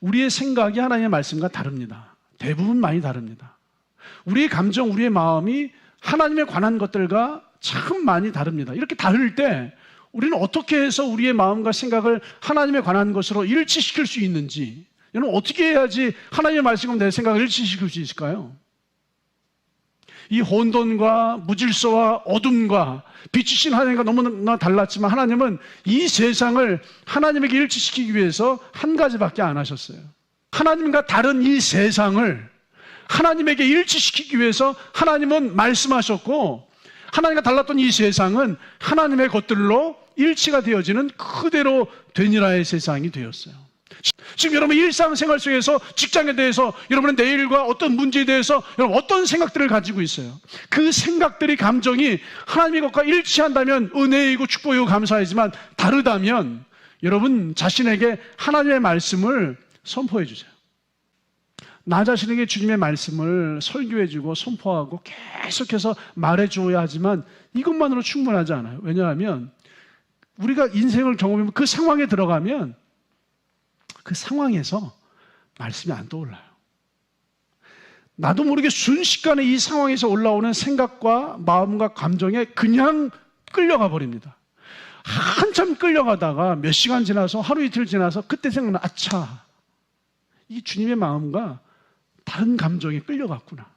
우리의 생각이 하나님의 말씀과 다릅니다. 대부분 많이 다릅니다. 우리의 감정, 우리의 마음이 하나님에 관한 것들과 참 많이 다릅니다. 이렇게 다를 때 우리는 어떻게 해서 우리의 마음과 생각을 하나님에 관한 것으로 일치시킬 수 있는지, 여러분 어떻게 해야지 하나님의 말씀과 내 생각을 일치시킬 수 있을까요? 이 혼돈과 무질서와 어둠과 빛이신 하나님과 너무나 달랐지만 하나님은 이 세상을 하나님에게 일치시키기 위해서 한 가지밖에 안 하셨어요. 하나님과 다른 이 세상을 하나님에게 일치시키기 위해서 하나님은 말씀하셨고, 하나님과 달랐던 이 세상은 하나님의 것들로 일치가 되어지는 그대로 되니라의 세상이 되었어요. 지금 여러분 일상생활 속에서 직장에 대해서 여러분은 내일과 어떤 문제에 대해서 여러분 어떤 생각들을 가지고 있어요. 그 생각들이 감정이 하나님의 것과 일치한다면 은혜이고 축복이고 감사하지만 다르다면 여러분 자신에게 하나님의 말씀을 선포해 주세요. 나 자신에게 주님의 말씀을 설교해주고 선포하고 계속해서 말해줘야 하지만 이것만으로 충분하지 않아요. 왜냐하면 우리가 인생을 경험하면 그 상황에 들어가면 그 상황에서 말씀이 안 떠올라요. 나도 모르게 순식간에 이 상황에서 올라오는 생각과 마음과 감정에 그냥 끌려가 버립니다. 한참 끌려가다가 몇 시간 지나서 하루 이틀 지나서 그때 생각나, 아차, 이 주님의 마음과 다른 감정에 끌려갔구나.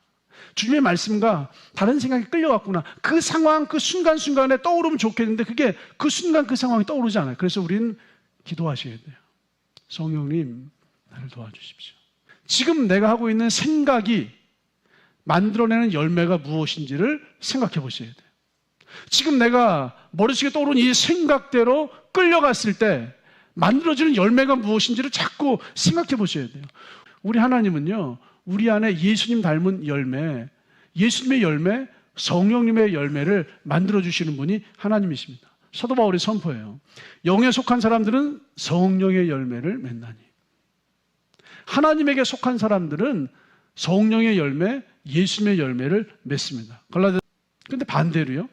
주님의 말씀과 다른 생각에 끌려갔구나. 그 상황, 그 순간순간에 떠오르면 좋겠는데 그게 그 순간 그 상황이 떠오르지 않아요. 그래서 우리는 기도하셔야 돼요. 성령님, 나를 도와주십시오. 지금 내가 하고 있는 생각이 만들어내는 열매가 무엇인지를 생각해 보셔야 돼요. 지금 내가 머릿속에 떠오르는 이 생각대로 끌려갔을 때 만들어지는 열매가 무엇인지를 자꾸 생각해 보셔야 돼요. 우리 하나님은요, 우리 안에 예수님 닮은 열매, 예수님의 열매, 성령님의 열매를 만들어주시는 분이 하나님이십니다. 사도 바울이 선포해요. 영에 속한 사람들은 성령의 열매를 맺나니. 하나님에게 속한 사람들은 성령의 열매, 예수님의 열매를 맺습니다. 근데 반대로요,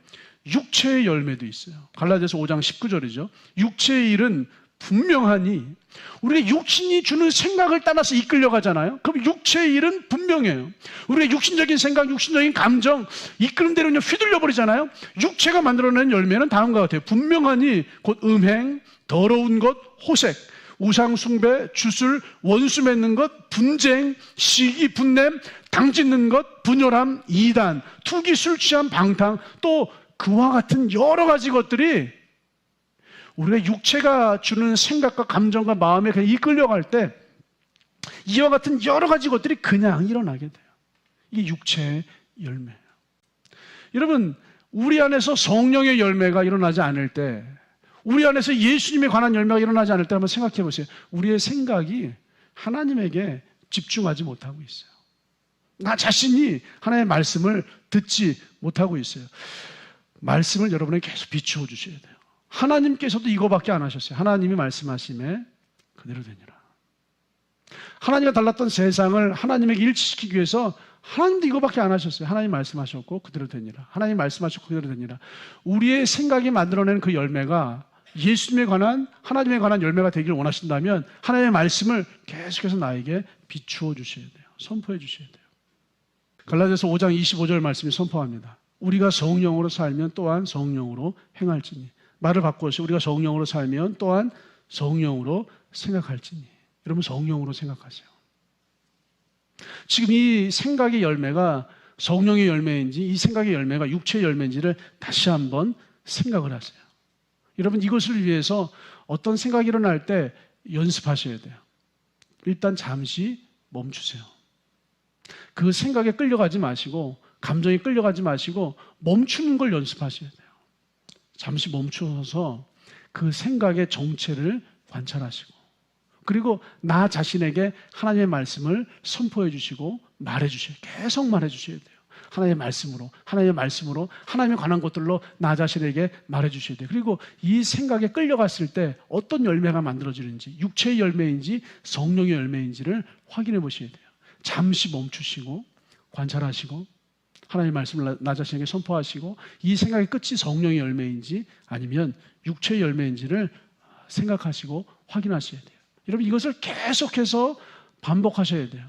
육체의 열매도 있어요. 갈라디아서 5장 19절이죠. 육체의 일은 분명하니, 우리가 육신이 주는 생각을 따라서 이끌려가잖아요. 그럼 육체의 일은 분명해요. 우리가 육신적인 생각, 육신적인 감정 이끄는 대로 그냥 휘둘려 버리잖아요. 육체가 만들어내는 열매는 다음과 같아요. 분명하니 곧 음행, 더러운 것, 호색, 우상 숭배, 주술, 원수 맺는 것, 분쟁, 시기, 분냄, 당짓는 것, 분열함, 이단, 투기, 술 취함, 방탕, 또 그와 같은 여러 가지 것들이 우리가 육체가 주는 생각과 감정과 마음에 그냥 이끌려갈 때 이와 같은 여러 가지 것들이 그냥 일어나게 돼요. 이게 육체의 열매예요. 여러분, 우리 안에서 성령의 열매가 일어나지 않을 때, 우리 안에서 예수님에 관한 열매가 일어나지 않을 때 한번 생각해 보세요. 우리의 생각이 하나님에게 집중하지 못하고 있어요. 나 자신이 하나님의 말씀을 듣지 못하고 있어요. 말씀을 여러분에게 계속 비추어 주셔야 돼요. 하나님께서도 이거밖에 안 하셨어요. 하나님이 말씀하심에 그대로 되니라. 하나님과 달랐던 세상을 하나님에게 일치시키기 위해서 하나님도 이거밖에 안 하셨어요. 하나님 말씀하셨고 그대로 되니라. 하나님 말씀하셨고 그대로 되니라. 우리의 생각이 만들어내는 그 열매가 예수님에 관한, 하나님에 관한 열매가 되기를 원하신다면 하나님의 말씀을 계속해서 나에게 비추어 주셔야 돼요. 선포해 주셔야 돼요. 갈라디아서 5장 25절 말씀이 선포합니다. 우리가 성령으로 살면 또한 성령으로 행할지니. 말을 바꾸어서 우리가 성령으로 살면 또한 성령으로 생각할지니. 여러분, 성령으로 생각하세요. 지금 이 생각의 열매가 성령의 열매인지 이 생각의 열매가 육체의 열매인지를 다시 한번 생각을 하세요. 여러분, 이것을 위해서 어떤 생각이 일어날 때 연습하셔야 돼요. 일단 잠시 멈추세요. 그 생각에 끌려가지 마시고, 감정에 끌려가지 마시고 멈추는 걸 연습하셔야 돼요. 잠시 멈추어서 그 생각의 정체를 관찰하시고, 그리고 나 자신에게 하나님의 말씀을 선포해 주시고 말해 주셔야 돼요. 계속 말해 주셔야 돼요. 하나님의 말씀으로, 하나님의 말씀으로, 하나님에 관한 것들로 나 자신에게 말해 주셔야 돼요. 그리고 이 생각에 끌려갔을 때 어떤 열매가 만들어지는지, 육체의 열매인지 성령의 열매인지를 확인해 보셔야 돼요. 잠시 멈추시고 관찰하시고 하나님의 말씀을 나 자신에게 선포하시고 이 생각의 끝이 성령의 열매인지 아니면 육체의 열매인지를 생각하시고 확인하셔야 돼요. 여러분 이것을 계속해서 반복하셔야 돼요.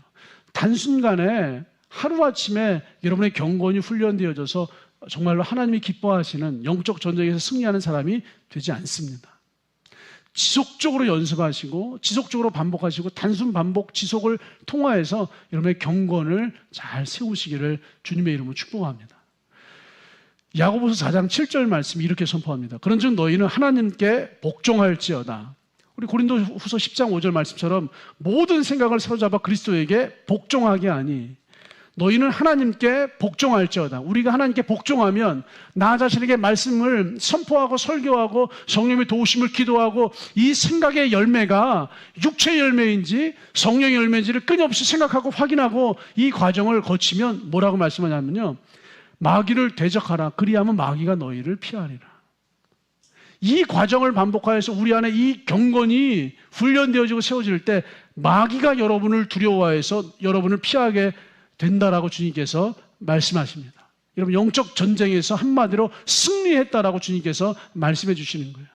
단순간에 하루아침에 여러분의 경건이 훈련되어져서 정말로 하나님이 기뻐하시는 영적 전쟁에서 승리하는 사람이 되지 않습니다. 지속적으로 연습하시고 지속적으로 반복하시고 단순 반복 지속을 통하여서 여러분의 경건을 잘 세우시기를 주님의 이름으로 축복합니다. 야고보서 4장 7절 말씀이 이렇게 선포합니다. 그런즉 너희는 하나님께 복종할지어다. 우리 고린도후서 10장 5절 말씀처럼 모든 생각을 사로잡아 그리스도에게 복종하게 하니 너희는 하나님께 복종할지어다. 우리가 하나님께 복종하면 나 자신에게 말씀을 선포하고 설교하고 성령의 도우심을 기도하고 이 생각의 열매가 육체의 열매인지 성령의 열매인지를 끊임없이 생각하고 확인하고 이 과정을 거치면 뭐라고 말씀하냐면요, 마귀를 대적하라. 그리하면 마귀가 너희를 피하리라. 이 과정을 반복하여서 우리 안에 이 경건이 훈련되어지고 세워질 때 마귀가 여러분을 두려워해서 여러분을 피하게 된다라고 주님께서 말씀하십니다. 여러분 영적 전쟁에서 한마디로 승리했다라고 주님께서 말씀해 주시는 거예요.